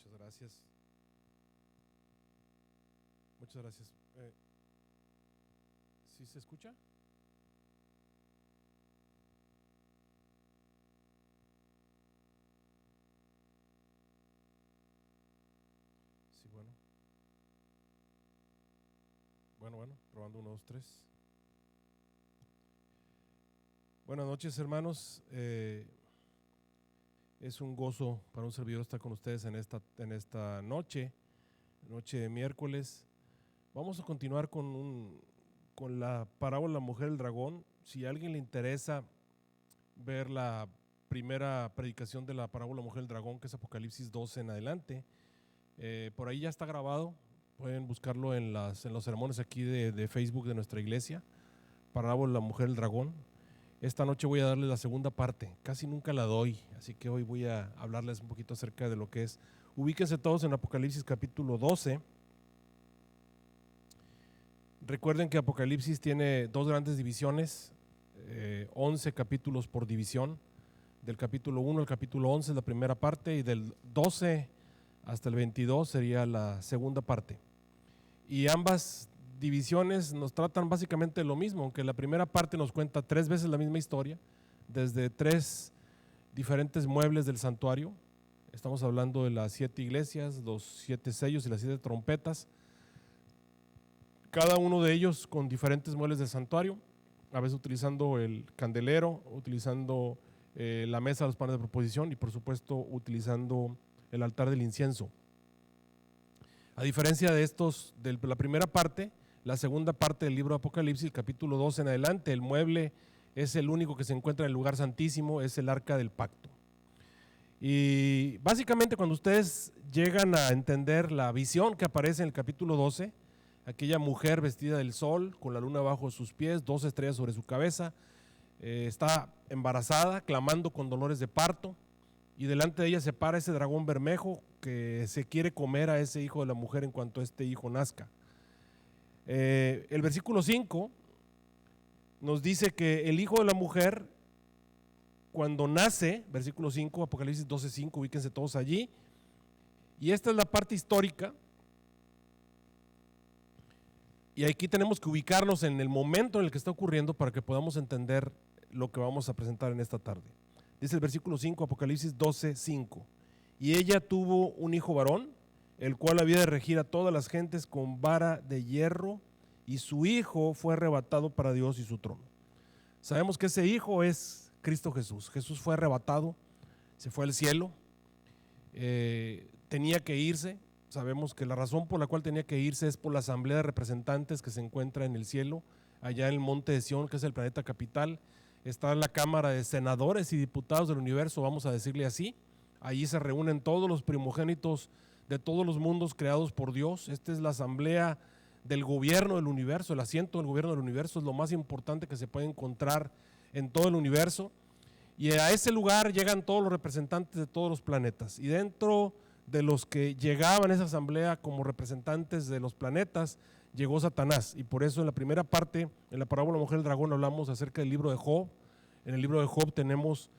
Muchas gracias. Muchas gracias. ¿Sí se escucha? Sí, bueno. Bueno, probando 1, 2, 3. Buenas noches, hermanos. Es un gozo para un servidor estar con ustedes en esta noche de miércoles. Vamos a continuar con la parábola de la mujer del dragón. Si a alguien le interesa ver la primera predicación de la parábola de la mujer del dragón, que es Apocalipsis 12 en adelante, por ahí ya está grabado. Pueden buscarlo en los sermones aquí de Facebook de nuestra iglesia, parábola de la mujer del dragón. Esta noche voy a darles la segunda parte, casi nunca la doy, así que hoy voy a hablarles un poquito acerca de lo que es. Ubíquense todos en Apocalipsis capítulo 12. Recuerden que Apocalipsis tiene dos grandes divisiones, 11 capítulos por división. Del capítulo 1 al capítulo 11 es la primera parte, y del 12 hasta el 22 sería la segunda parte. Y ambas divisiones nos tratan básicamente lo mismo, aunque la primera parte nos cuenta 3 veces la misma historia, desde 3 diferentes muebles del santuario. Estamos hablando de las 7 iglesias, los 7 sellos y las 7 trompetas, cada uno de ellos con diferentes muebles del santuario, a veces utilizando el candelero, utilizando la mesa de los panes de proposición y por supuesto utilizando el altar del incienso. A diferencia de estos, de la primera parte, la segunda parte del libro de Apocalipsis, el capítulo 12 en adelante, el mueble es el único que se encuentra en el lugar santísimo, es el arca del pacto. Y básicamente cuando ustedes llegan a entender la visión que aparece en el capítulo 12, aquella mujer vestida del sol, con la luna bajo sus pies, 2 estrellas sobre su cabeza, está embarazada, clamando con dolores de parto, y delante de ella se para ese dragón bermejo que se quiere comer a ese hijo de la mujer en cuanto este hijo nazca. El versículo 5 nos dice que el hijo de la mujer, cuando nace, versículo 5, Apocalipsis 12:5, ubíquense todos allí, y esta es la parte histórica, y aquí tenemos que ubicarnos en el momento en el que está ocurriendo para que podamos entender lo que vamos a presentar en esta tarde. Dice el versículo 5, Apocalipsis 12:5, y ella tuvo un hijo varón, el cual había de regir a todas las gentes con vara de hierro, y su hijo fue arrebatado para Dios y su trono. Sabemos que ese hijo es Cristo Jesús. Jesús fue arrebatado, se fue al cielo, tenía que irse. Sabemos que la razón por la cual tenía que irse es por la asamblea de representantes que se encuentra en el cielo, allá en el monte de Sión, que es el planeta capital. Está la cámara de senadores y diputados del universo, vamos a decirle así. Allí se reúnen todos los primogénitos de todos los mundos creados por Dios. Esta es la asamblea del gobierno del universo. El asiento del gobierno del universo es lo más importante que se puede encontrar en todo el universo. Y a ese lugar llegan todos los representantes de todos los planetas. Y dentro de los que llegaban a esa asamblea como representantes de los planetas, llegó Satanás. Y por eso en la primera parte, en la parábola de la mujer del dragón, hablamos acerca del libro de Job. En el libro de Job tenemos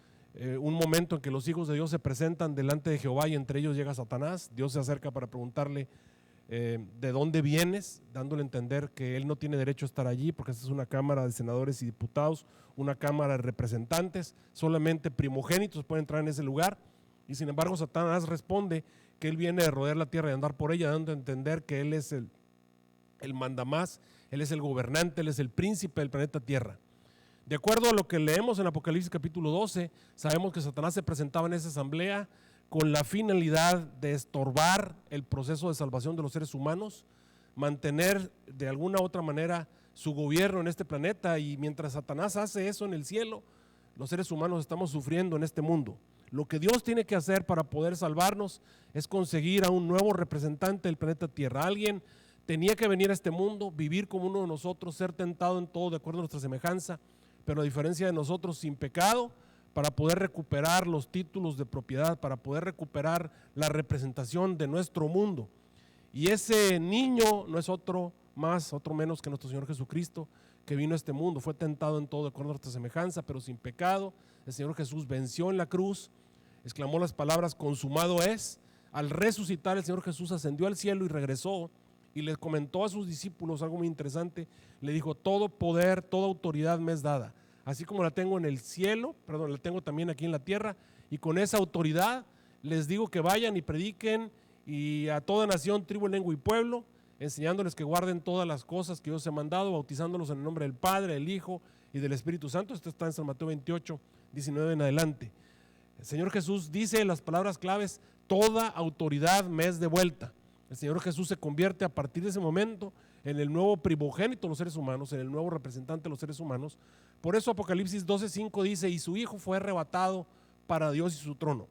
un momento en que los hijos de Dios se presentan delante de Jehová y entre ellos llega Satanás. Dios se acerca para preguntarle de dónde vienes, dándole a entender que él no tiene derecho a estar allí porque esta es una cámara de senadores y diputados, una cámara de representantes, solamente primogénitos pueden entrar en ese lugar. Y sin embargo Satanás responde que él viene de rodear la tierra y andar por ella, dando a entender que él es el mandamás, él es el gobernante, él es el príncipe del planeta Tierra. De acuerdo a lo que leemos en Apocalipsis capítulo 12, sabemos que Satanás se presentaba en esa asamblea con la finalidad de estorbar el proceso de salvación de los seres humanos, mantener de alguna u otra manera su gobierno en este planeta, y mientras Satanás hace eso en el cielo, los seres humanos estamos sufriendo en este mundo. Lo que Dios tiene que hacer para poder salvarnos es conseguir a un nuevo representante del planeta Tierra. Alguien tenía que venir a este mundo, vivir como uno de nosotros, ser tentado en todo de acuerdo a nuestra semejanza, pero a diferencia de nosotros, sin pecado, para poder recuperar los títulos de propiedad, para poder recuperar la representación de nuestro mundo. Y ese niño no es otro más, otro menos que nuestro Señor Jesucristo, que vino a este mundo, fue tentado en todo de acuerdo a nuestra semejanza, pero sin pecado. El Señor Jesús venció en la cruz, exclamó las palabras consumado es, al resucitar el Señor Jesús ascendió al cielo y regresó y les comentó a sus discípulos algo muy interesante. Le dijo: todo poder, toda autoridad me es dada, así como la tengo en el cielo, perdón, la tengo también aquí en la tierra, y con esa autoridad les digo que vayan y prediquen y a toda nación, tribu, lengua y pueblo, enseñándoles que guarden todas las cosas que yo os he mandado, bautizándolos en el nombre del Padre, del Hijo y del Espíritu Santo. Esto está en San Mateo 28, 19 en adelante. El Señor Jesús dice las palabras claves: toda autoridad me es devuelta. El Señor Jesús se convierte a partir de ese momento en el nuevo primogénito de los seres humanos, en el nuevo representante de los seres humanos. Por eso Apocalipsis 12:5 dice: y su Hijo fue arrebatado para Dios y su trono.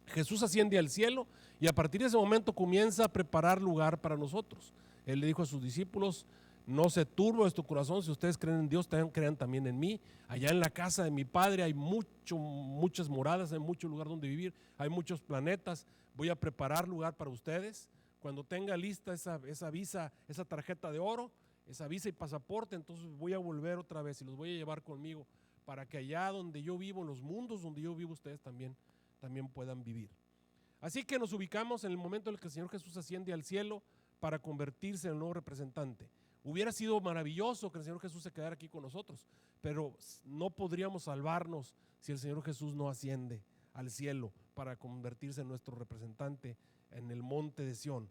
Jesús asciende al cielo y a partir de ese momento comienza a preparar lugar para nosotros. Él le dijo a sus discípulos: no se turbe vuestro corazón, si ustedes creen en Dios, crean también en mí. Allá en la casa de mi Padre hay muchas moradas, hay mucho lugar donde vivir, hay muchos planetas. Voy a preparar lugar para ustedes. Cuando tenga lista esa visa, esa tarjeta de oro, esa visa y pasaporte, entonces voy a volver otra vez y los voy a llevar conmigo para que allá donde yo vivo, en los mundos donde yo vivo, ustedes también puedan vivir. Así que nos ubicamos en el momento en el que el Señor Jesús asciende al cielo para convertirse en el nuevo representante. Hubiera sido maravilloso que el Señor Jesús se quedara aquí con nosotros, pero no podríamos salvarnos si el Señor Jesús no asciende al cielo para convertirse en nuestro representante en el monte de Sión.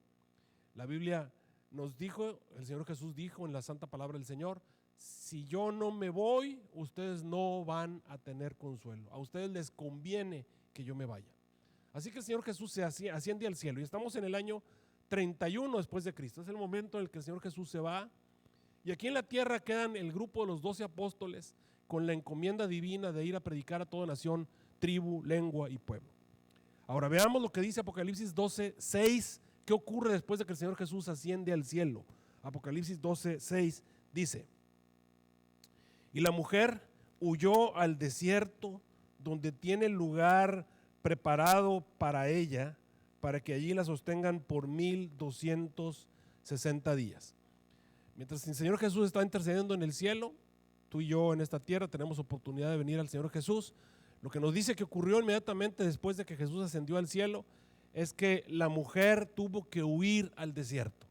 La Biblia nos dijo, el Señor Jesús dijo en la santa palabra del Señor: si yo no me voy, ustedes no van a tener consuelo. A ustedes les conviene que yo me vaya. Así que el Señor Jesús se asciende al cielo y estamos en el año 31 después de Cristo. Es el momento en el que el Señor Jesús se va y aquí en la tierra quedan el grupo de los 12 apóstoles con la encomienda divina de ir a predicar a toda nación, tribu, lengua y pueblo. Ahora veamos lo que dice Apocalipsis 12:6. ¿Qué ocurre después de que el Señor Jesús asciende al cielo? Apocalipsis 12:6 dice: y la mujer huyó al desierto, donde tiene lugar preparado para ella, para que allí la sostengan por 1260 días. Mientras el Señor Jesús está intercediendo en el cielo, tú y yo en esta tierra tenemos oportunidad de venir al Señor Jesús. Lo que nos dice que ocurrió inmediatamente después de que Jesús ascendió al cielo es que la mujer tuvo que huir al desierto.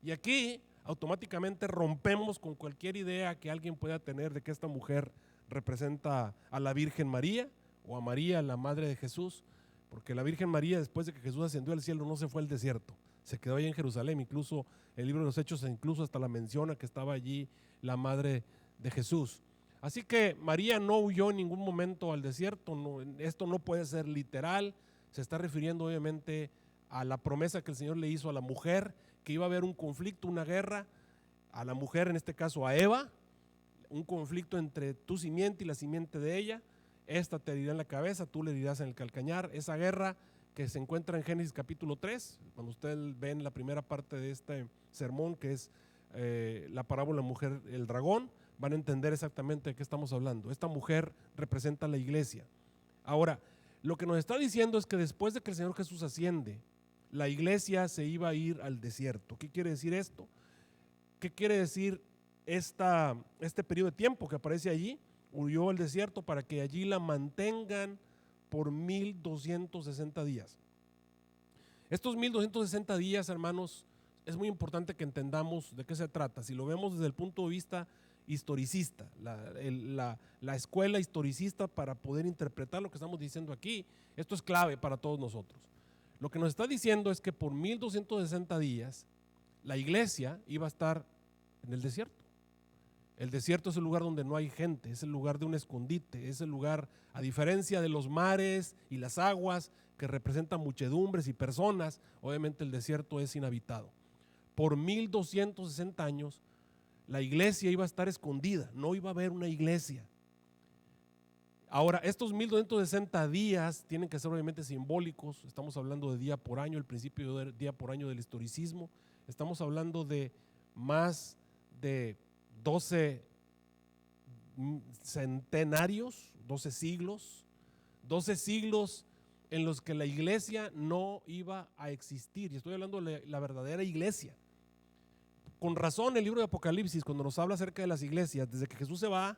Y aquí automáticamente rompemos con cualquier idea que alguien pueda tener de que esta mujer representa a la Virgen María o a María, la madre de Jesús, porque la Virgen María, después de que Jesús ascendió al cielo, no se fue al desierto, se quedó ahí en Jerusalén. Incluso el libro de los Hechos incluso hasta la menciona que estaba allí la madre de Jesús. Así que María no huyó en ningún momento al desierto. No, esto no puede ser literal. Se está refiriendo obviamente a la promesa que el Señor le hizo a la mujer, que iba a haber un conflicto, una guerra, a la mujer, en este caso a Eva, un conflicto entre tu simiente y la simiente de ella. Esta te herirá en la cabeza, tú le herirás en el calcañar. Esa guerra que se encuentra en Génesis capítulo 3, cuando ustedes ven la primera parte de este sermón, que es la parábola mujer, el dragón, van a entender exactamente de qué estamos hablando. Esta mujer representa a la iglesia. Ahora, lo que nos está diciendo es que después de que el Señor Jesús asciende, la iglesia se iba a ir al desierto. ¿Qué quiere decir esto? ¿Qué quiere decir este periodo de tiempo que aparece allí? Huyó al desierto para que allí la mantengan por 1260 días. Estos 1260 días, hermanos, es muy importante que entendamos de qué se trata. Si lo vemos desde el punto de vista historicista, la escuela historicista, para poder interpretar lo que estamos diciendo aquí, esto es clave para todos nosotros. Lo que nos está diciendo es que por 1260 días la iglesia iba a estar en el desierto. El desierto es el lugar donde no hay gente, es el lugar de un escondite, es el lugar, a diferencia de los mares y las aguas que representan muchedumbres y personas, obviamente el desierto es inhabitado. Por 1260 años la iglesia iba a estar escondida, no iba a haber una iglesia. Ahora, estos 1260 días tienen que ser obviamente simbólicos. Estamos hablando de día por año, el principio de día por año del historicismo. Estamos hablando de más de 12 centenarios, 12 siglos en los que la iglesia no iba a existir. Y estoy hablando de la verdadera iglesia. Con razón el libro de Apocalipsis, cuando nos habla acerca de las iglesias, desde que Jesús se va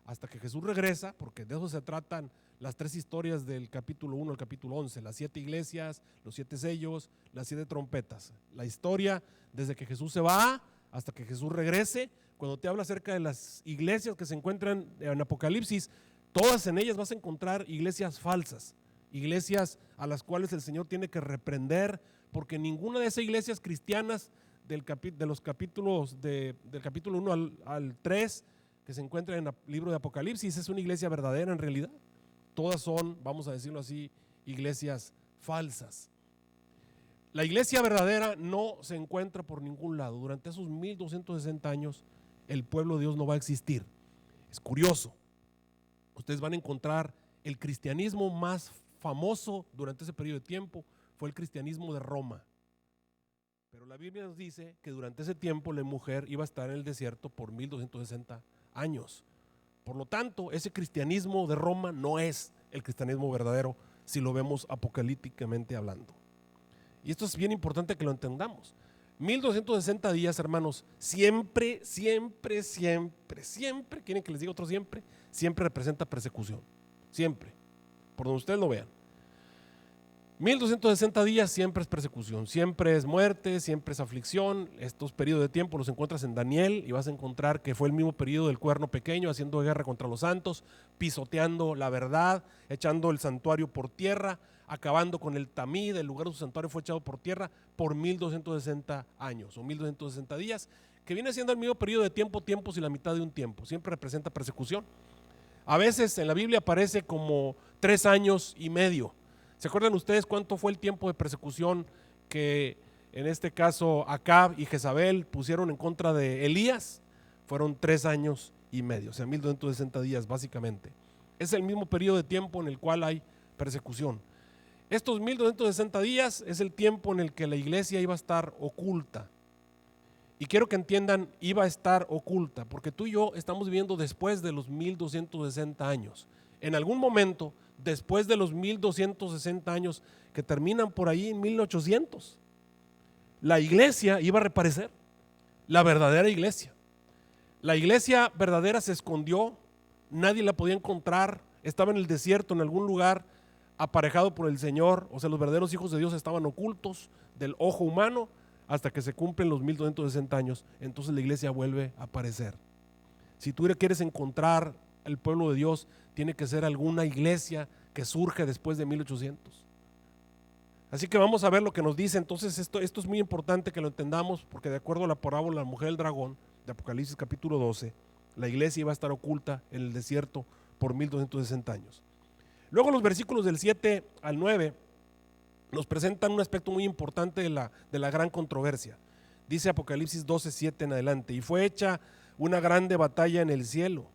hasta que Jesús regresa, porque de eso se tratan las 3 historias del capítulo 1 al capítulo 11, las 7 iglesias, los 7 sellos, las 7 trompetas. La historia desde que Jesús se va hasta que Jesús regrese. Cuando te habla acerca de las iglesias que se encuentran en Apocalipsis, todas en ellas vas a encontrar iglesias falsas, iglesias a las cuales el Señor tiene que reprender, porque ninguna de esas iglesias cristianas del capítulo 1 al 3 que se encuentra en el libro de Apocalipsis es una iglesia verdadera en realidad. Todas son, vamos a decirlo así, iglesias falsas. La iglesia verdadera no se encuentra por ningún lado. Durante esos 1260 años el pueblo de Dios no va a existir. Es curioso. Ustedes van a encontrar el cristianismo más famoso durante ese periodo de tiempo fue el cristianismo de Roma. Pero la Biblia nos dice que durante ese tiempo la mujer iba a estar en el desierto por 1260 años. Por lo tanto, ese cristianismo de Roma no es el cristianismo verdadero si lo vemos apocalípticamente hablando. Y esto es bien importante que lo entendamos. 1260 días, hermanos, siempre, ¿quieren que les diga otro siempre? Siempre representa persecución, siempre, por donde ustedes lo vean. 1260 días siempre es persecución, siempre es muerte, siempre es aflicción. Estos periodos de tiempo los encuentras en Daniel y vas a encontrar que fue el mismo periodo del cuerno pequeño, haciendo guerra contra los santos, pisoteando la verdad, echando el santuario por tierra, acabando con el Tamid, el lugar de su santuario fue echado por tierra por 1260 años o 1260 días, que viene siendo el mismo periodo de tiempo, tiempos y la mitad de un tiempo. Siempre representa persecución. A veces en la Biblia aparece como 3 años y medio. ¿Se acuerdan ustedes cuánto fue el tiempo de persecución que en este caso Acab y Jezabel pusieron en contra de Elías? Fueron 3 años y medio, o sea 1260 días básicamente. Es el mismo periodo de tiempo en el cual hay persecución. Estos 1260 días es el tiempo en el que la iglesia iba a estar oculta. Y quiero que entiendan, iba a estar oculta, porque tú y yo estamos viviendo después de los 1260 años. En algún momento, después de los 1260 años que terminan por ahí en 1800, la iglesia iba a reaparecer, la verdadera iglesia. La iglesia verdadera se escondió, nadie la podía encontrar, estaba en el desierto, en algún lugar, aparejado por el Señor. O sea, los verdaderos hijos de Dios estaban ocultos del ojo humano hasta que se cumplen los 1260 años. Entonces la iglesia vuelve a aparecer. Si tú quieres encontrar el pueblo de Dios, tiene que ser alguna iglesia que surge después de 1800. Así que vamos a ver lo que nos dice. Entonces esto es muy importante que lo entendamos, porque de acuerdo a la parábola de la mujer del dragón de Apocalipsis capítulo 12, la iglesia iba a estar oculta en el desierto por 1260 años. Luego los versículos del 7 al 9 nos presentan un aspecto muy importante de la gran controversia. Dice Apocalipsis 12, 7 en adelante: y fue hecha una grande batalla en el cielo.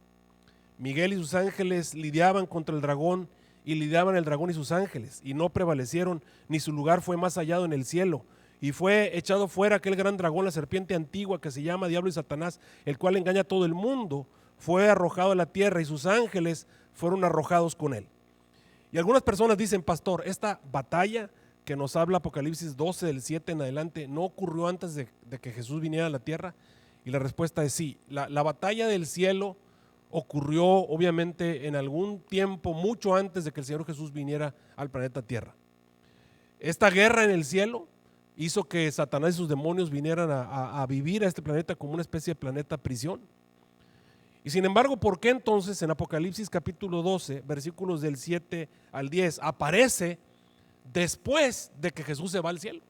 Miguel y sus ángeles lidiaban contra el dragón, y lidiaban el dragón y sus ángeles, y no prevalecieron, ni su lugar fue más hallado en el cielo. Y fue echado fuera aquel gran dragón, la serpiente antigua, que se llama Diablo y Satanás, el cual engaña a todo el mundo. Fue arrojado a la tierra, y sus ángeles fueron arrojados con él. Y algunas personas dicen: pastor, esta batalla que nos habla Apocalipsis 12 del 7 en adelante, ¿no ocurrió antes de que Jesús viniera a la tierra? Y la respuesta es sí. La batalla del cielo ocurrió obviamente en algún tiempo mucho antes de que el Señor Jesús viniera al planeta Tierra. Esta guerra en el cielo hizo que Satanás y sus demonios vinieran a vivir a este planeta como una especie de planeta prisión. Y sin embargo, ¿por qué entonces en Apocalipsis capítulo 12, versículos del 7 al 10, aparece después de que Jesús se va al cielo?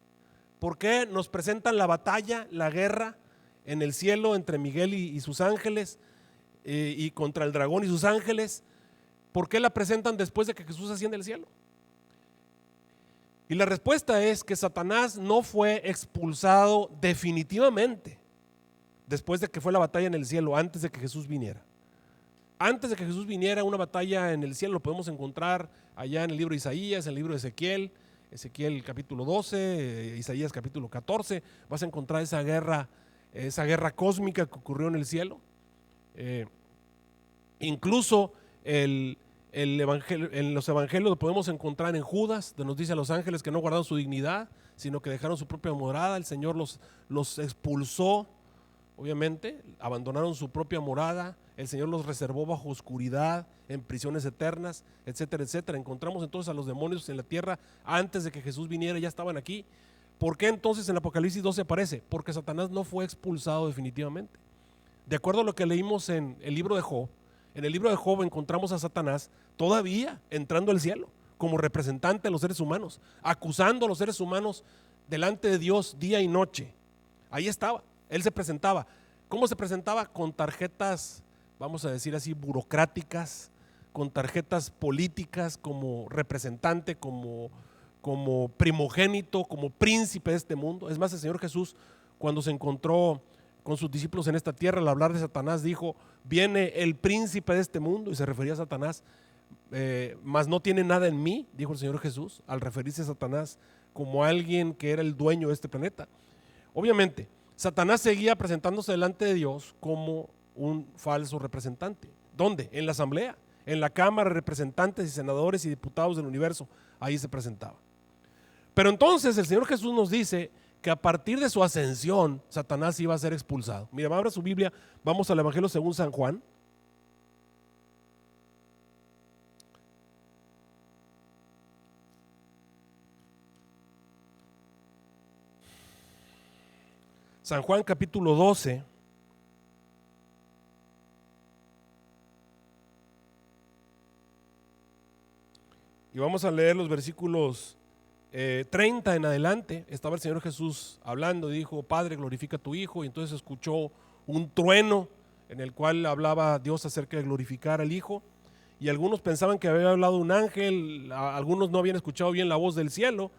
¿Por qué nos presentan la batalla, la guerra en el cielo entre Miguel y sus ángeles y contra el dragón y sus ángeles? ¿Por qué la presentan después de que Jesús asciende al cielo? Y la respuesta es que Satanás no fue expulsado definitivamente después de que fue la batalla en el cielo, antes de que Jesús viniera. Antes de que Jesús viniera, una batalla en el cielo lo podemos encontrar allá en el libro de Isaías, en el libro de Ezequiel capítulo 12, Isaías capítulo 14. Vas a encontrar esa guerra cósmica que ocurrió en el cielo. Incluso en los evangelios lo podemos encontrar en Judas, donde nos dice a los ángeles que no guardaron su dignidad, sino que dejaron su propia morada. El Señor los expulsó obviamente, abandonaron su propia morada, el Señor los reservó bajo oscuridad, en prisiones eternas, etcétera, etcétera. Encontramos entonces a los demonios en la tierra antes de que Jesús viniera, ya estaban aquí. ¿Por qué entonces en Apocalipsis 12 aparece? Porque Satanás no fue expulsado definitivamente. De acuerdo a lo que leímos en el libro de Job, en el libro de Job encontramos a Satanás todavía entrando al cielo como representante de los seres humanos, acusando a los seres humanos delante de Dios día y noche. Ahí estaba, él se presentaba. ¿Cómo se presentaba? Con tarjetas, vamos a decir así, burocráticas, con tarjetas políticas como representante, como primogénito, como príncipe de este mundo. Es más, el Señor Jesús, cuando se encontró con sus discípulos en esta tierra, al hablar de Satanás, dijo: viene el príncipe de este mundo, y se refería a Satanás, mas no tiene nada en mí, dijo el Señor Jesús, al referirse a Satanás como alguien que era el dueño de este planeta. Obviamente, Satanás seguía presentándose delante de Dios como un falso representante. ¿Dónde? En la asamblea, en la Cámara de Representantes y Senadores y Diputados del Universo. Ahí se presentaba. Pero entonces el Señor Jesús nos dice que a partir de su ascensión, Satanás iba a ser expulsado. Mira, abra su Biblia, vamos al Evangelio según San Juan. San Juan capítulo 12. Y vamos a leer los versículos 30 en adelante. Estaba el Señor Jesús hablando y dijo: Padre, glorifica a tu Hijo. Y entonces escuchó un trueno en el cual hablaba Dios acerca de glorificar al Hijo. Y algunos pensaban que había hablado un ángel, algunos no habían escuchado bien la voz del cielo.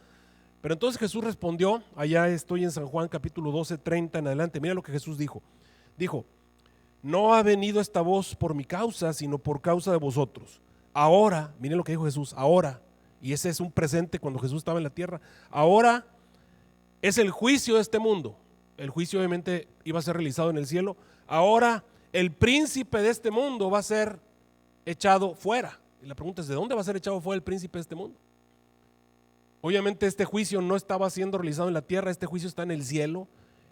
Pero entonces Jesús respondió, allá estoy en San Juan capítulo 12, 30 en adelante. Mira lo que Jesús dijo. Dijo: no ha venido esta voz por mi causa, sino por causa de vosotros. Ahora, miren lo que dijo Jesús, ahora, y ese es un presente cuando Jesús estaba en la tierra, ahora es el juicio de este mundo. El juicio obviamente iba a ser realizado en el cielo. Ahora el príncipe de este mundo va a ser echado fuera. Y la pregunta es: ¿de dónde va a ser echado fuera el príncipe de este mundo? Obviamente este juicio no estaba siendo realizado en la tierra, este juicio está en el cielo.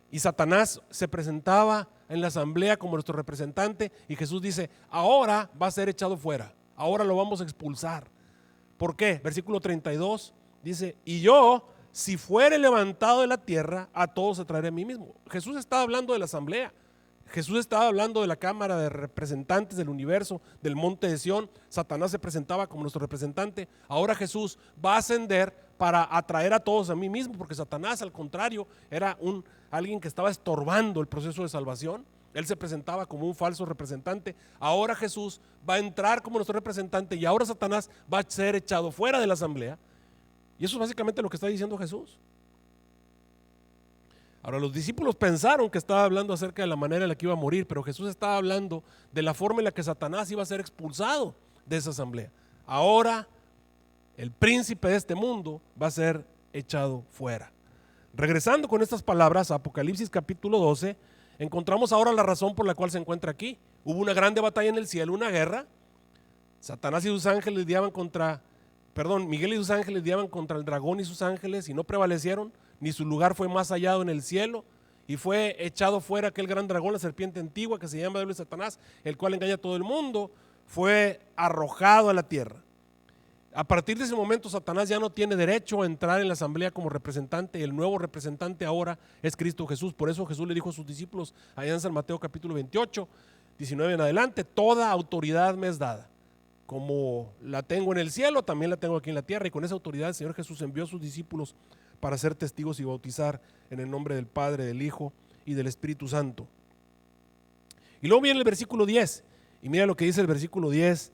Y Satanás se presentaba en la asamblea como nuestro representante, y Jesús dice: ahora va a ser echado fuera, ahora lo vamos a expulsar. ¿Por qué? Versículo 32 dice: y yo, si fuere levantado de la tierra, a todos atraeré a mí mismo. Jesús estaba hablando de la asamblea, Jesús estaba hablando de la Cámara de Representantes del Universo, del Monte de Sión. Satanás se presentaba como nuestro representante. Ahora Jesús va a ascender para atraer a todos a mí mismo, porque Satanás, al contrario, era alguien que estaba estorbando el proceso de salvación. Él se presentaba como un falso representante. Ahora Jesús va a entrar como nuestro representante, y ahora Satanás va a ser echado fuera de la asamblea. Y eso es básicamente lo que está diciendo Jesús. Ahora, los discípulos pensaron que estaba hablando acerca de la manera en la que iba a morir, pero Jesús estaba hablando de la forma en la que Satanás iba a ser expulsado de esa asamblea. Ahora el príncipe de este mundo va a ser echado fuera. Regresando con estas palabras a Apocalipsis capítulo 12, encontramos ahora la razón por la cual se encuentra aquí. Hubo una grande batalla en el cielo, una guerra. Satanás y sus ángeles Miguel y sus ángeles lidiaban contra el dragón y sus ángeles, y no prevalecieron, ni su lugar fue más hallado en el cielo, y fue echado fuera aquel gran dragón, la serpiente antigua, que se llama Diablo y Satanás, el cual engaña a todo el mundo. Fue arrojado a la tierra. A partir de ese momento, Satanás ya no tiene derecho a entrar en la asamblea como representante, y el nuevo representante ahora es Cristo Jesús. Por eso Jesús le dijo a sus discípulos allá en San Mateo capítulo 28, 19 en adelante: toda autoridad me es dada. Como la tengo en el cielo, también la tengo aquí en la tierra. Y con esa autoridad el Señor Jesús envió a sus discípulos para ser testigos y bautizar en el nombre del Padre, del Hijo y del Espíritu Santo. Y luego viene el versículo 10, y mira lo que dice el versículo 10.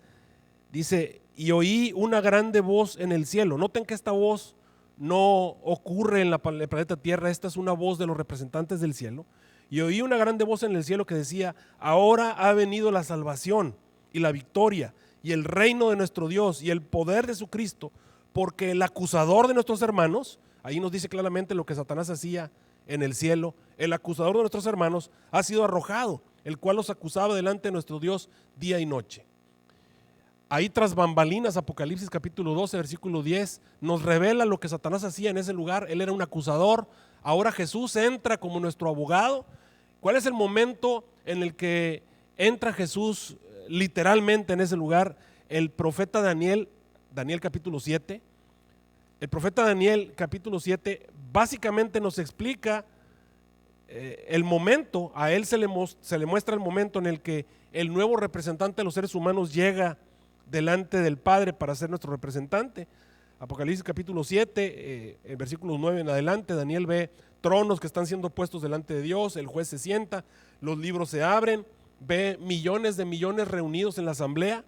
Dice: y oí una grande voz en el cielo. Noten que esta voz no ocurre en el planeta Tierra, esta es una voz de los representantes del cielo. Y oí una grande voz en el cielo que decía: ahora ha venido la salvación y la victoria y el reino de nuestro Dios y el poder de su Cristo, porque el acusador de nuestros hermanos, ahí nos dice claramente lo que Satanás hacía en el cielo, el acusador de nuestros hermanos ha sido arrojado, el cual los acusaba delante de nuestro Dios día y noche. Ahí tras bambalinas, Apocalipsis capítulo 12, versículo 10, nos revela lo que Satanás hacía en ese lugar. Él era un acusador. Ahora Jesús entra como nuestro abogado, ¿Cuál es el momento en el que entra Jesús literalmente en ese lugar? El profeta Daniel, Daniel capítulo 7. El profeta Daniel capítulo 7 básicamente nos explica el momento, a él se le muestra el momento en el que el nuevo representante de los seres humanos llega delante del Padre para ser nuestro representante. Apocalipsis capítulo 7, en versículos 9 en adelante, Daniel ve tronos que están siendo puestos delante de Dios, el juez se sienta, los libros se abren, ve millones de millones reunidos en la asamblea.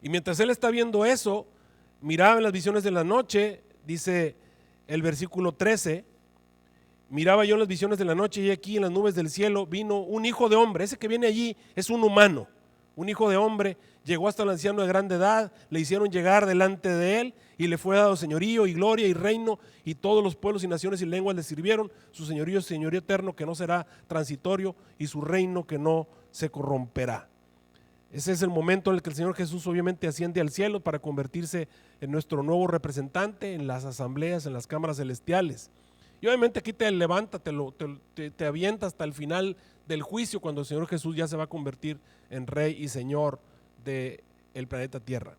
Y mientras él está viendo eso, miraba en las visiones de la noche, dice el versículo 13, miraba yo en las visiones de la noche y aquí en las nubes del cielo vino un hijo de hombre. Ese que viene allí es un humano, un hijo de hombre. Llegó hasta el anciano de grande edad, le hicieron llegar delante de él y le fue dado señorío y gloria y reino, y todos los pueblos y naciones y lenguas le sirvieron. Su señorío es señorío eterno que no será transitorio, y su reino que no se corromperá. Ese es el momento en el que el Señor Jesús obviamente asciende al cielo para convertirse en nuestro nuevo representante en las asambleas, en las cámaras celestiales. Y obviamente aquí te levanta, te avienta hasta el final del juicio, cuando el Señor Jesús ya se va a convertir en Rey y Señor del planeta Tierra.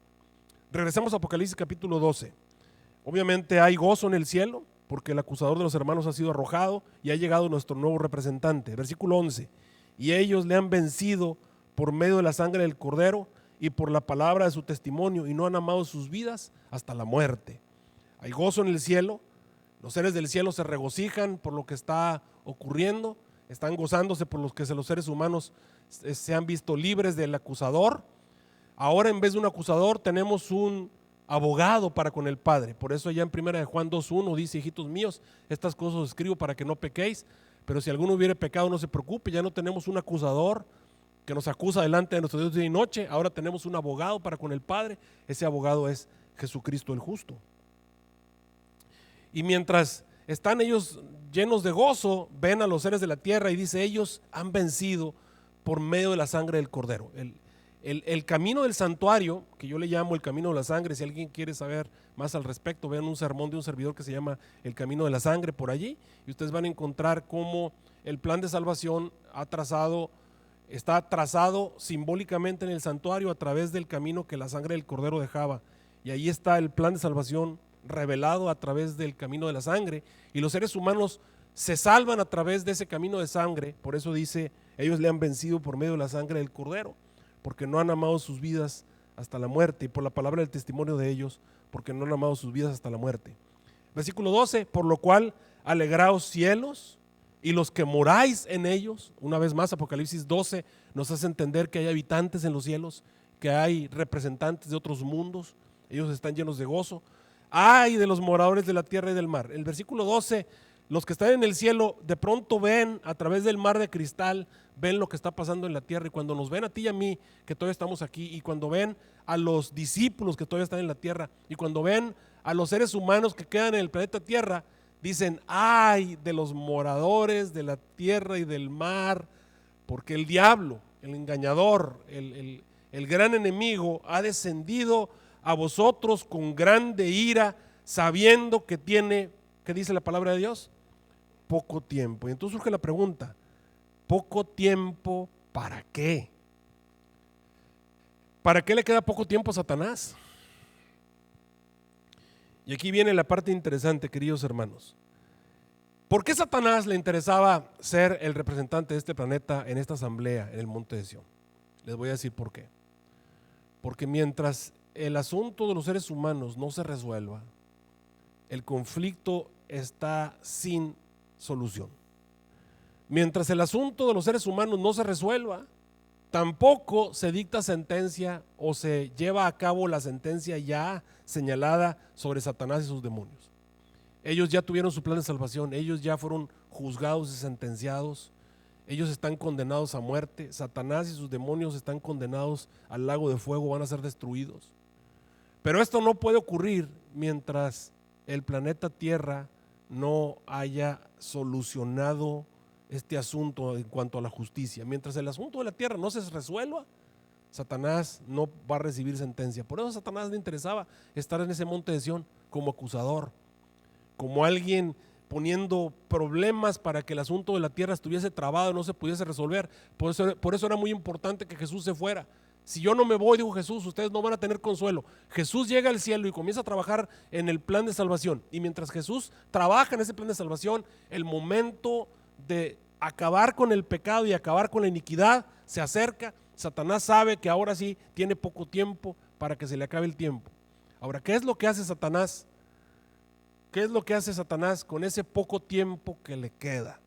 Regresamos a Apocalipsis capítulo 12. Obviamente hay gozo en el cielo, porque el acusador de los hermanos ha sido arrojado y ha llegado nuestro nuevo representante. Versículo 11. Y ellos le han vencido por medio de la sangre del Cordero y por la palabra de su testimonio, y no han amado sus vidas hasta la muerte. Hay gozo en el cielo. Los seres del cielo se regocijan por lo que está ocurriendo, están gozándose por los que los seres humanos se han visto libres del acusador. Ahora, en vez de un acusador, tenemos un abogado para con el Padre. Por eso allá en 1 Juan 2:1 dice: hijitos míos, estas cosas os escribo para que no pequéis, pero si alguno hubiere pecado, no se preocupe, ya no tenemos un acusador que nos acusa delante de nuestro Dios día y noche. Ahora tenemos un abogado para con el Padre. Ese abogado es Jesucristo el justo. Y mientras están ellos llenos de gozo, ven a los seres de la tierra y dice: ellos han vencido por medio de la sangre del Cordero. El camino del santuario, que yo le llamo el camino de la sangre, si alguien quiere saber más al respecto, vean un sermón de un servidor que se llama El Camino de la Sangre por allí, y ustedes van a encontrar cómo el plan de salvación está trazado simbólicamente en el santuario a través del camino que la sangre del Cordero dejaba. Y ahí está el plan de salvación revelado a través del camino de la sangre, y los seres humanos se salvan a través de ese camino de sangre. Por eso dice: ellos le han vencido por medio de la sangre del Cordero, porque no han amado sus vidas hasta la muerte, y por la palabra del testimonio de ellos, porque no han amado sus vidas hasta la muerte. Versículo 12, por lo cual alegraos cielos y los que moráis en ellos. Una vez más, Apocalipsis 12 nos hace entender que hay habitantes en los cielos, que hay representantes de otros mundos. Ellos están llenos de gozo. Ay de los moradores de la tierra y del mar. El versículo 12, los que están en el cielo de pronto ven a través del mar de cristal, ven lo que está pasando en la tierra, y cuando nos ven a ti y a mí, que todavía estamos aquí, y cuando ven a los discípulos que todavía están en la tierra, y cuando ven a los seres humanos que quedan en el planeta Tierra, dicen: ay de los moradores de la tierra y del mar, porque el diablo, el engañador, el gran enemigo ha descendido a vosotros con grande ira, sabiendo que tiene, ¿qué dice la palabra de Dios? Poco tiempo. Y entonces surge la pregunta: ¿poco tiempo para qué? ¿Para qué le queda poco tiempo a Satanás? Y aquí viene la parte interesante, queridos hermanos. ¿Por qué Satanás le interesaba ser el representante de este planeta en esta asamblea en el monte de Sión? Les voy a decir por qué. Porque mientras el asunto de los seres humanos no se resuelva, el conflicto está sin solución. Mientras el asunto de los seres humanos no se resuelva, tampoco se dicta sentencia o se lleva a cabo la sentencia ya señalada sobre Satanás y sus demonios. Ellos ya tuvieron su plan de salvación, ellos ya fueron juzgados y sentenciados, ellos están condenados a muerte. Satanás y sus demonios están condenados al lago de fuego, van a ser destruidos. Pero esto no puede ocurrir mientras el planeta Tierra no haya solucionado este asunto en cuanto a la justicia. Mientras el asunto de la tierra no se resuelva, Satanás no va a recibir sentencia. Por eso a Satanás le interesaba estar en ese monte de Sión como acusador, como alguien poniendo problemas para que el asunto de la tierra estuviese trabado y no se pudiese resolver. Por eso era muy importante que Jesús se fuera. Si yo no me voy, dijo Jesús, ustedes no van a tener consuelo. Jesús llega al cielo y comienza a trabajar en el plan de salvación. Y mientras Jesús trabaja en ese plan de salvación, el momento de acabar con el pecado y acabar con la iniquidad se acerca. Satanás sabe que ahora sí tiene poco tiempo para que se le acabe el tiempo. Ahora, ¿qué es lo que hace Satanás? ¿Qué es lo que hace Satanás con ese poco tiempo que le queda?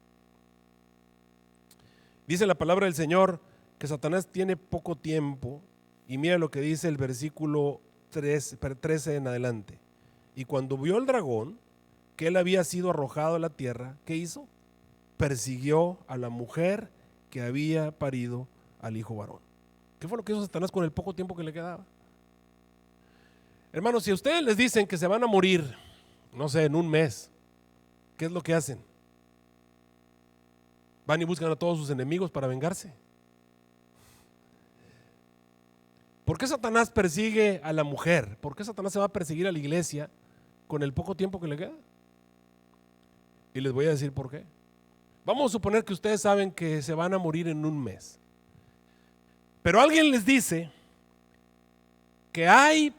Dice la palabra del Señor que Satanás tiene poco tiempo, y mira lo que dice el versículo 13 en adelante. Y cuando vio el dragón que él había sido arrojado a la tierra, ¿qué hizo? Persiguió a la mujer que había parido al hijo varón. ¿Qué fue lo que hizo Satanás con el poco tiempo que le quedaba? Hermanos, si a ustedes les dicen que se van a morir, no sé, en un mes, ¿qué es lo que hacen? Van y buscan a todos sus enemigos para vengarse. ¿Por qué Satanás persigue a la mujer? ¿Por qué Satanás se va a perseguir a la iglesia con el poco tiempo que le queda? Y les voy a decir por qué. Vamos a suponer que ustedes saben que se van a morir en un mes. Pero alguien les dice que hay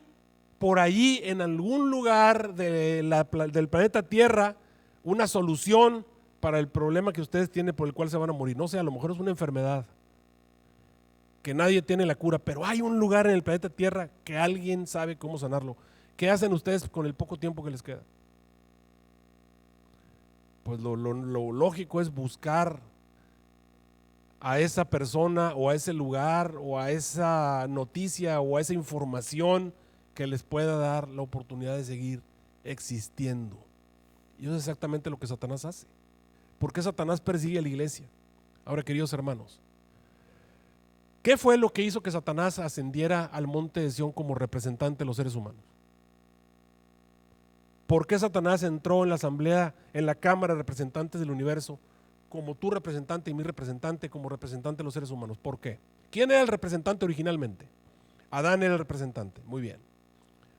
por allí en algún lugar del planeta Tierra una solución para el problema que ustedes tienen por el cual se van a morir. No sé, a lo mejor es una enfermedad que nadie tiene la cura, pero hay un lugar en el planeta Tierra que alguien sabe cómo sanarlo. ¿Qué hacen ustedes con el poco tiempo que les queda? Pues lo lógico es buscar a esa persona o a ese lugar o a esa noticia o a esa información que les pueda dar la oportunidad de seguir existiendo. Y eso es exactamente lo que Satanás hace. ¿Por qué Satanás persigue a la iglesia? Ahora, queridos hermanos, ¿qué fue lo que hizo que Satanás ascendiera al monte de Sión como representante de los seres humanos? ¿Por qué Satanás entró en la asamblea, en la cámara de representantes del universo, como tu representante y mi representante, como representante de los seres humanos? ¿Por qué? ¿Quién era el representante originalmente? Adán era el representante, muy bien.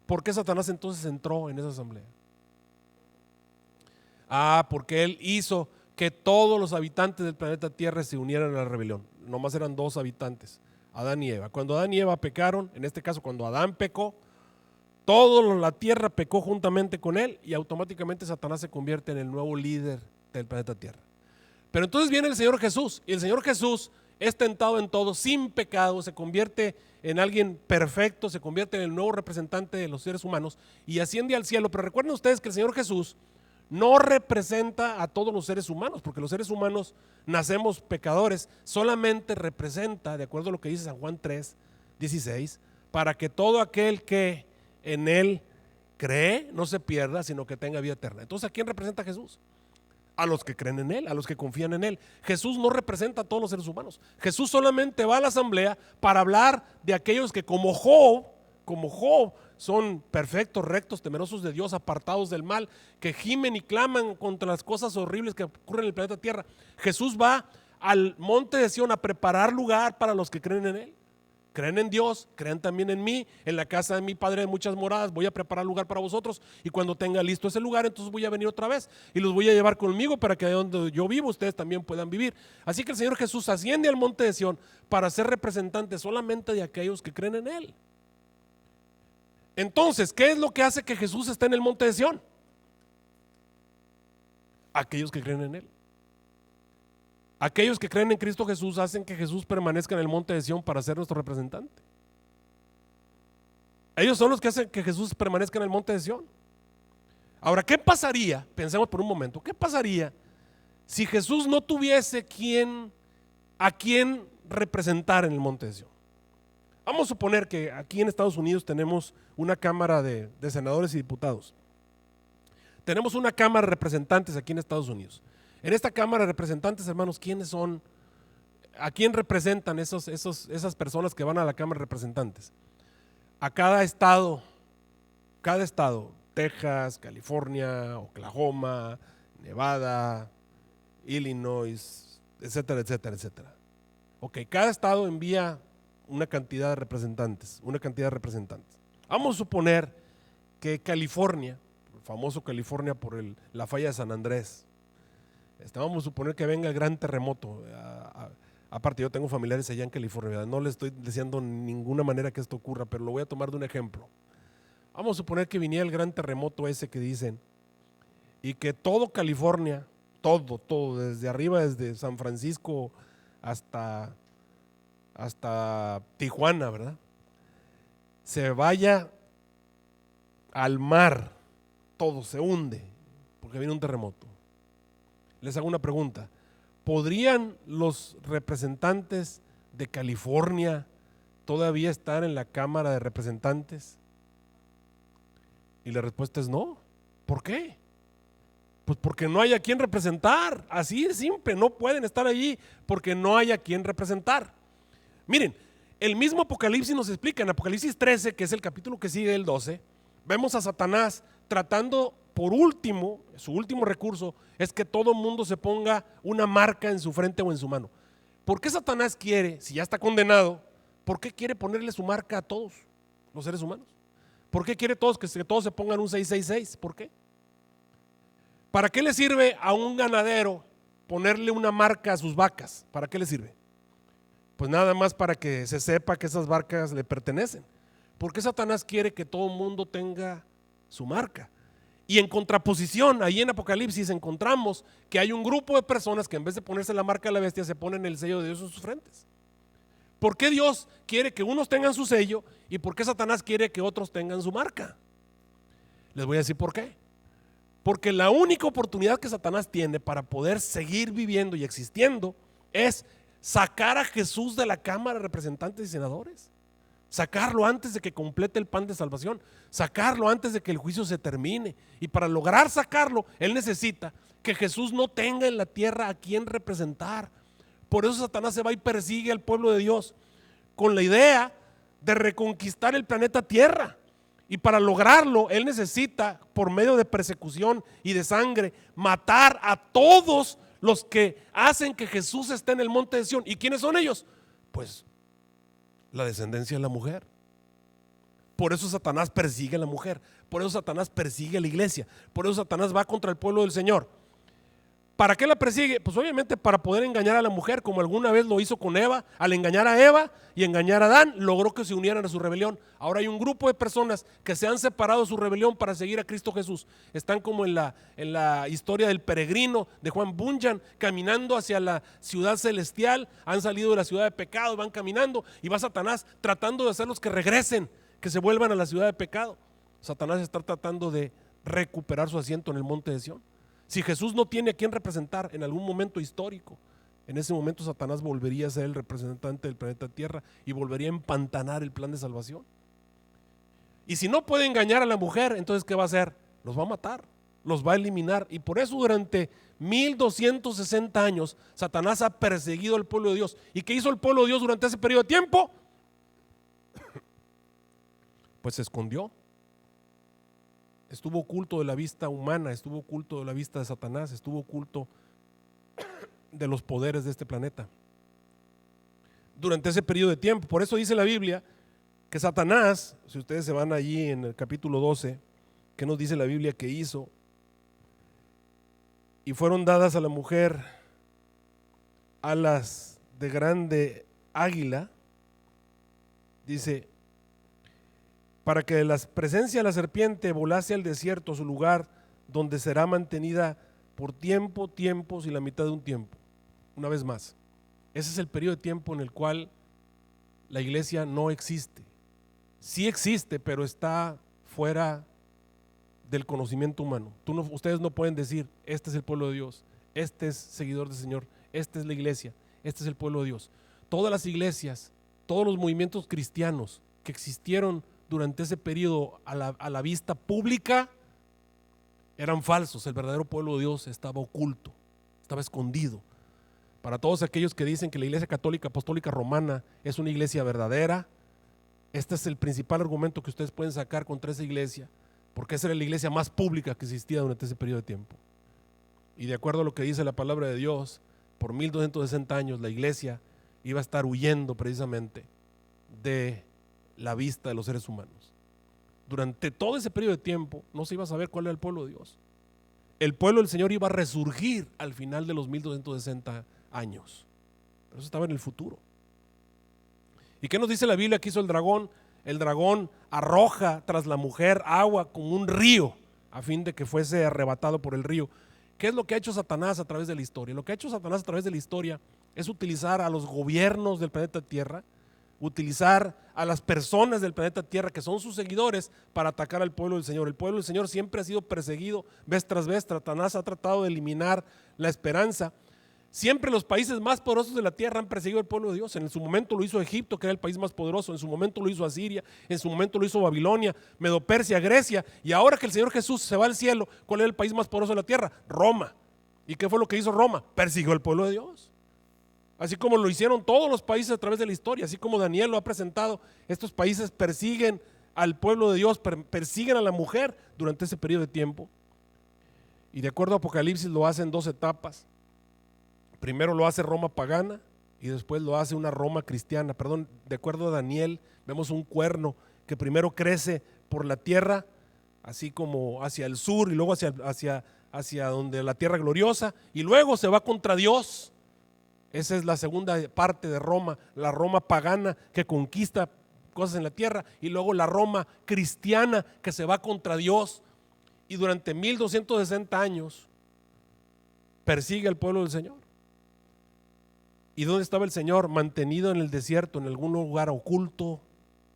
¿Por qué Satanás entonces entró en esa asamblea? Porque él hizo que todos los habitantes del planeta Tierra se unieran a la rebelión. Nomás eran dos habitantes, Adán y Eva. Cuando Adán y Eva pecaron, en este caso cuando Adán pecó, toda la tierra pecó juntamente con él y automáticamente Satanás se convierte en el nuevo líder del planeta Tierra. Pero entonces viene el Señor Jesús y el Señor Jesús es tentado en todo, sin pecado, se convierte en alguien perfecto, se convierte en el nuevo representante de los seres humanos y asciende al cielo. Pero recuerden ustedes que el Señor Jesús no representa a todos los seres humanos, porque los seres humanos nacemos pecadores, solamente representa, de acuerdo a lo que dice San Juan 3:16, para que todo aquel que en él cree no se pierda, sino que tenga vida eterna. Entonces, ¿a quién representa Jesús? A los que creen en él, a los que confían en él. Jesús no representa a todos los seres humanos. Jesús solamente va a la asamblea para hablar de aquellos que como Job, son perfectos, rectos, temerosos de Dios, apartados del mal, que gimen y claman contra las cosas horribles que ocurren en el planeta Tierra. Jesús va al monte de Sión a preparar lugar para los que creen en él. Creen en Dios, creen también en mí. En la casa de mi Padre hay muchas moradas, voy a preparar lugar para vosotros y cuando tenga listo ese lugar, entonces voy a venir otra vez y los voy a llevar conmigo para que de donde yo vivo ustedes también puedan vivir. Así que el Señor Jesús asciende al monte de Sión para ser representante solamente de aquellos que creen en él. Entonces, ¿qué es lo que hace que Jesús esté en el monte de Sión? Aquellos que creen en él. Aquellos que creen en Cristo Jesús hacen que Jesús permanezca en el monte de Sión para ser nuestro representante. Ellos son los que hacen que Jesús permanezca en el monte de Sión. Ahora, ¿qué pasaría? Pensemos por un momento, ¿qué pasaría si Jesús no tuviese a quien representar en el monte de Sión? Vamos a suponer que aquí en Estados Unidos tenemos una cámara de senadores y diputados. Tenemos una cámara de representantes aquí en Estados Unidos. En esta cámara de representantes, hermanos, ¿quiénes son? ¿A quién representan esas personas que van a la cámara de representantes? A cada estado, Texas, California, Oklahoma, Nevada, Illinois, etcétera, etcétera, etcétera. Ok, cada estado envía una cantidad de representantes. Vamos a suponer que California, famoso California por la falla de San Andrés. Vamos a suponer que venga el gran terremoto. Aparte, yo tengo familiares allá en California, ¿verdad? No le estoy diciendo de ninguna manera que esto ocurra, pero lo voy a tomar de un ejemplo. Vamos a suponer que viniera el gran terremoto ese que dicen, y que todo California, todo, desde arriba, desde San Francisco hasta Tijuana, ¿verdad?, se vaya al mar, todo se hunde, porque viene un terremoto. Les hago una pregunta: ¿podrían los representantes de California todavía estar en la Cámara de Representantes? Y la respuesta es no. ¿Por qué? Pues porque no hay a quien representar. Así de simple, no pueden estar allí porque no hay a quien representar. Miren, el mismo Apocalipsis nos explica, en Apocalipsis 13, que es el capítulo que sigue el 12, vemos a Satanás tratando, por último, su último recurso es que todo mundo se ponga una marca en su frente o en su mano. ¿Por qué Satanás quiere, si ya está condenado, por qué quiere ponerle su marca a todos los seres humanos? ¿Por qué quiere que todos se pongan un 666? ¿Por qué? ¿Para qué le sirve a un ganadero ponerle una marca a sus vacas? ¿Para qué le sirve? Pues nada más para que se sepa que esas vacas le pertenecen. ¿Por qué Satanás quiere que todo el mundo tenga su marca? Y en contraposición, ahí en Apocalipsis encontramos que hay un grupo de personas que en vez de ponerse la marca de la bestia se ponen el sello de Dios en sus frentes. ¿Por qué Dios quiere que unos tengan su sello y por qué Satanás quiere que otros tengan su marca? Les voy a decir por qué. Porque la única oportunidad que Satanás tiene para poder seguir viviendo y existiendo es sacar a Jesús de la Cámara de Representantes y Senadores. Sacarlo antes de que complete el plan de salvación, sacarlo antes de que el juicio se termine. Y para lograr sacarlo, él necesita que Jesús no tenga en la tierra a quien representar. Por eso Satanás se va y persigue al pueblo de Dios con la idea de reconquistar el planeta Tierra. Y para lograrlo, él necesita, por medio de persecución y de sangre, matar a todos los que hacen que Jesús esté en el monte de Sión. ¿Y quiénes son ellos? Pues la descendencia de la mujer. Por eso Satanás persigue a la mujer, por eso Satanás persigue a la iglesia, por eso Satanás va contra el pueblo del Señor. ¿Para qué la persigue? Pues obviamente para poder engañar a la mujer, como alguna vez lo hizo con Eva. Al engañar a Eva y engañar a Adán, logró que se unieran a su rebelión. Ahora hay un grupo de personas que se han separado de su rebelión para seguir a Cristo Jesús. Están como en la historia del peregrino de Juan Bunyan, caminando hacia la ciudad celestial. Han salido de la ciudad de pecado y van caminando, y va Satanás tratando de hacerlos que regresen, que se vuelvan a la ciudad de pecado. Satanás está tratando de recuperar su asiento en el monte de Sión. Si Jesús no tiene a quien representar en algún momento histórico, en ese momento Satanás volvería a ser el representante del planeta Tierra y volvería a empantanar el plan de salvación. Y si no puede engañar a la mujer, entonces ¿qué va a hacer? Los va a matar, los va a eliminar. Y por eso durante 1260 años Satanás ha perseguido al pueblo de Dios. ¿Y qué hizo el pueblo de Dios durante ese periodo de tiempo? Pues se escondió. Estuvo oculto de la vista humana, estuvo oculto de la vista de Satanás, estuvo oculto de los poderes de este planeta durante ese periodo de tiempo. Por eso dice la Biblia que Satanás, si ustedes se van allí en el capítulo 12, ¿qué nos dice la Biblia que hizo? Y fueron dadas a la mujer alas de grande águila, dice, para que de la presencia de la serpiente volase al desierto, su lugar donde será mantenida por tiempos y la mitad de un tiempo. Una vez más, ese es el periodo de tiempo en el cual la iglesia no existe. Sí existe, pero está fuera del conocimiento humano. Ustedes no pueden decir, este es el pueblo de Dios, este es seguidor del Señor, esta es la iglesia, este es el pueblo de Dios. Todas las iglesias, todos los movimientos cristianos que existieron durante ese periodo a la vista pública eran falsos. El verdadero pueblo de Dios estaba oculto, estaba escondido. Para todos aquellos que dicen que la Iglesia Católica Apostólica Romana es una iglesia verdadera, este es el principal argumento que ustedes pueden sacar contra esa iglesia, porque esa era la iglesia más pública que existía durante ese periodo de tiempo. Y de acuerdo a lo que dice la palabra de Dios, por 1260 años la iglesia iba a estar huyendo precisamente de la vista de los seres humanos. durante todo ese periodo de tiempo, no se iba a saber cuál era el pueblo de Dios. El pueblo del Señor iba a resurgir al final de los 1260 años. Pero eso estaba en el futuro. ¿Y qué nos dice la Biblia que hizo el dragón? El dragón arroja tras la mujer agua como un río, a fin de que fuese arrebatado por el río. ¿Qué es lo que ha hecho Satanás a través de la historia? Lo que ha hecho Satanás a través de la historia es utilizar a los gobiernos del planeta Tierra, utilizar a las personas del planeta Tierra que son sus seguidores para atacar al pueblo del Señor. El pueblo del Señor siempre ha sido perseguido vez tras vez. Satanás ha tratado de eliminar la esperanza. Siempre los países más poderosos de la tierra han perseguido al pueblo de Dios. En su momento lo hizo Egipto, que era el país más poderoso. En su momento lo hizo Asiria. En su momento lo hizo Babilonia, Medo-Persia, Grecia. Y ahora que el Señor Jesús se va al cielo, ¿cuál es el país más poderoso de la tierra? Roma. ¿Y qué fue lo que hizo Roma? Persiguió al pueblo de Dios. Así como lo hicieron todos los países a través de la historia. Así como Daniel lo ha presentado, estos países persiguen al pueblo de Dios, persiguen a la mujer durante ese periodo de tiempo. Y de acuerdo a Apocalipsis lo hace en 2 etapas. Primero lo hace Roma pagana y después lo hace una Roma cristiana. Perdón, de acuerdo a Daniel, vemos un cuerno que primero crece por la tierra, así como hacia el sur y luego hacia donde la tierra gloriosa, y luego se va contra Dios. Esa es la segunda parte de Roma, la Roma pagana que conquista cosas en la tierra, y luego la Roma cristiana que se va contra Dios. Y durante 1260 años persigue al pueblo del Señor. ¿Y dónde estaba el Señor? Mantenido en el desierto, en algún lugar oculto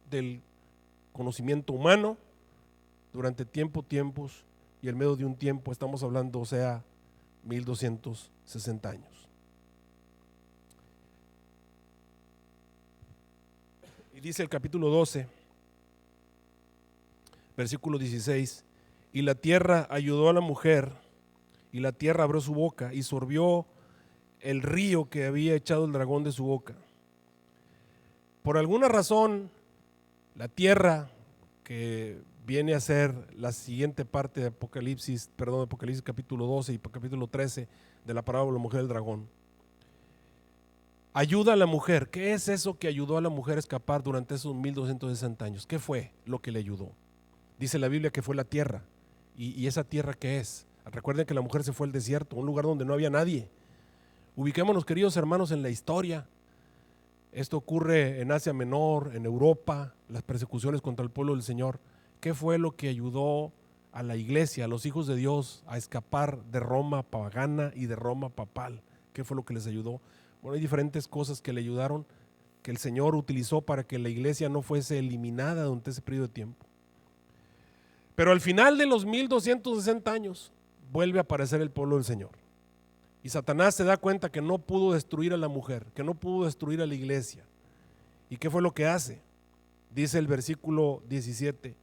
del conocimiento humano, durante tiempos, y en medio de un tiempo, estamos hablando, o sea, 1260 años. Y dice el capítulo 12, versículo 16, y la tierra ayudó a la mujer, y la tierra abrió su boca y sorbió el río que había echado el dragón de su boca. Por alguna razón, la tierra, que viene a ser la siguiente parte de Apocalipsis capítulo 12 y capítulo 13 de la parábola de la mujer del dragón, ayuda a la mujer. ¿Qué es eso que ayudó a la mujer a escapar durante esos 1260 años? ¿Qué fue lo que le ayudó? Dice la Biblia que fue la tierra. ¿Y esa tierra qué es? Recuerden que la mujer se fue al desierto, un lugar donde no había nadie. Ubiquémonos, queridos hermanos, en la historia. Esto ocurre en Asia Menor, en Europa, las persecuciones contra el pueblo del Señor. ¿Qué fue lo que ayudó a la iglesia, a los hijos de Dios, a escapar de Roma pagana y de Roma papal? ¿Qué fue lo que les ayudó? Bueno, hay diferentes cosas que le ayudaron, que el Señor utilizó para que la iglesia no fuese eliminada durante ese periodo de tiempo. Pero al final de los 1260 años vuelve a aparecer el pueblo del Señor. Y Satanás se da cuenta que no pudo destruir a la mujer, que no pudo destruir a la iglesia. ¿Y qué fue lo que hace? Dice el versículo 17,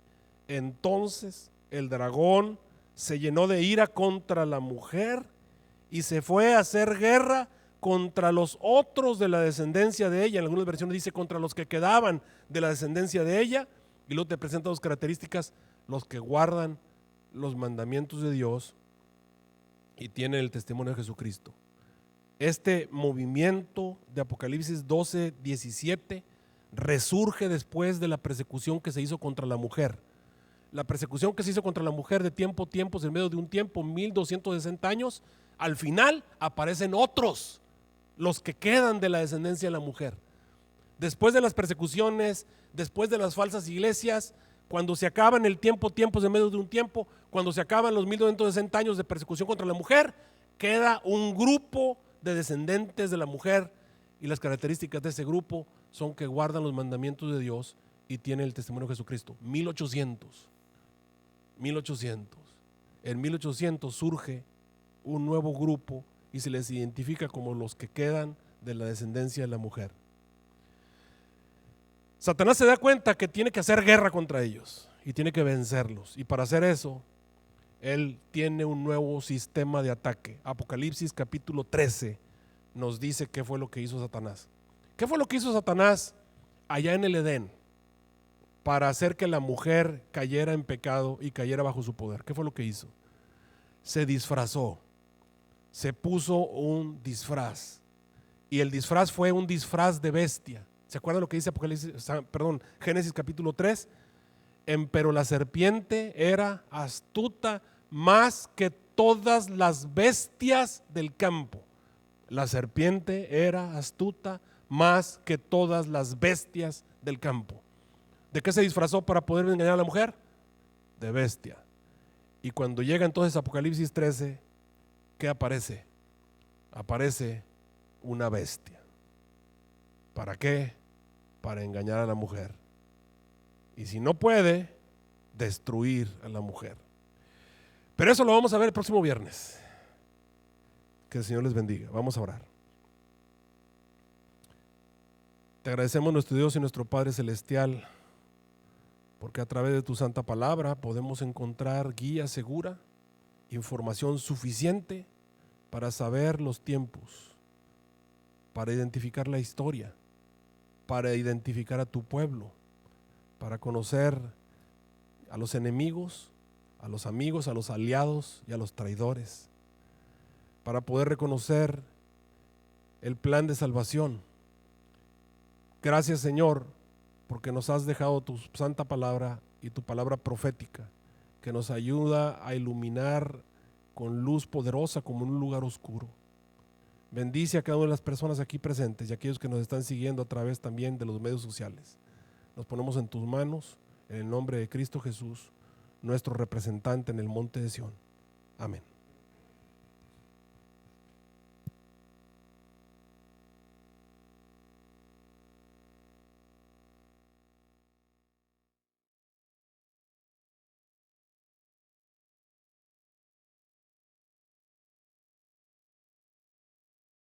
entonces el dragón se llenó de ira contra la mujer y se fue a hacer guerra contra los otros de la descendencia de ella. En algunas versiones dice contra los que quedaban de la descendencia de ella, y luego te presenta dos características: los que guardan los mandamientos de Dios y tienen el testimonio de Jesucristo. Este movimiento de Apocalipsis 12, 17 resurge después de la persecución que se hizo contra la mujer. La persecución que se hizo contra la mujer de tiempos, en medio de un tiempo, 1260 años, al final aparecen otros, los que quedan de la descendencia de la mujer. Después de las persecuciones, después de las falsas iglesias, cuando se acaban el tiempos en medio de un tiempo, cuando se acaban los 1260 años de persecución contra la mujer, queda un grupo de descendientes de la mujer, y las características de ese grupo son que guardan los mandamientos de Dios y tienen el testimonio de Jesucristo. 1800. En 1800 surge un nuevo grupo y se les identifica como los que quedan de la descendencia de la mujer. Satanás se da cuenta que tiene que hacer guerra contra ellos y tiene que vencerlos, y para hacer eso él tiene un nuevo sistema de ataque. Apocalipsis capítulo 13 nos dice qué fue lo que hizo Satanás. ¿Qué fue lo que hizo Satanás allá en el Edén para hacer que la mujer cayera en pecado y cayera bajo su poder? ¿Qué fue lo que hizo? Se disfrazó, se puso un disfraz, y el disfraz fue un disfraz de bestia. ¿Se acuerdan lo que dice Génesis capítulo 3? Empero la serpiente era astuta más que todas las bestias del campo. La serpiente era astuta más que todas las bestias del campo. ¿De qué se disfrazó para poder engañar a la mujer? De bestia. Y cuando llega entonces Apocalipsis 13, ¿qué aparece? Aparece una bestia. ¿Para qué? Para engañar a la mujer. Y si no puede, destruir a la mujer. Pero eso lo vamos a ver el próximo viernes. Que el Señor les bendiga. Vamos a orar. Te agradecemos, nuestro Dios y nuestro Padre Celestial, porque a través de tu santa palabra podemos encontrar guía segura, información suficiente para saber los tiempos, para identificar la historia, para identificar a tu pueblo, para conocer a los enemigos, a los amigos, a los aliados y a los traidores, para poder reconocer el plan de salvación. Gracias, Señor, porque nos has dejado tu santa palabra y tu palabra profética, que nos ayuda a iluminar con luz poderosa como en un lugar oscuro. Bendice a cada una de las personas aquí presentes y a aquellos que nos están siguiendo a través también de los medios sociales. Nos ponemos en tus manos, en el nombre de Cristo Jesús, nuestro representante en el monte de Sión. Amén.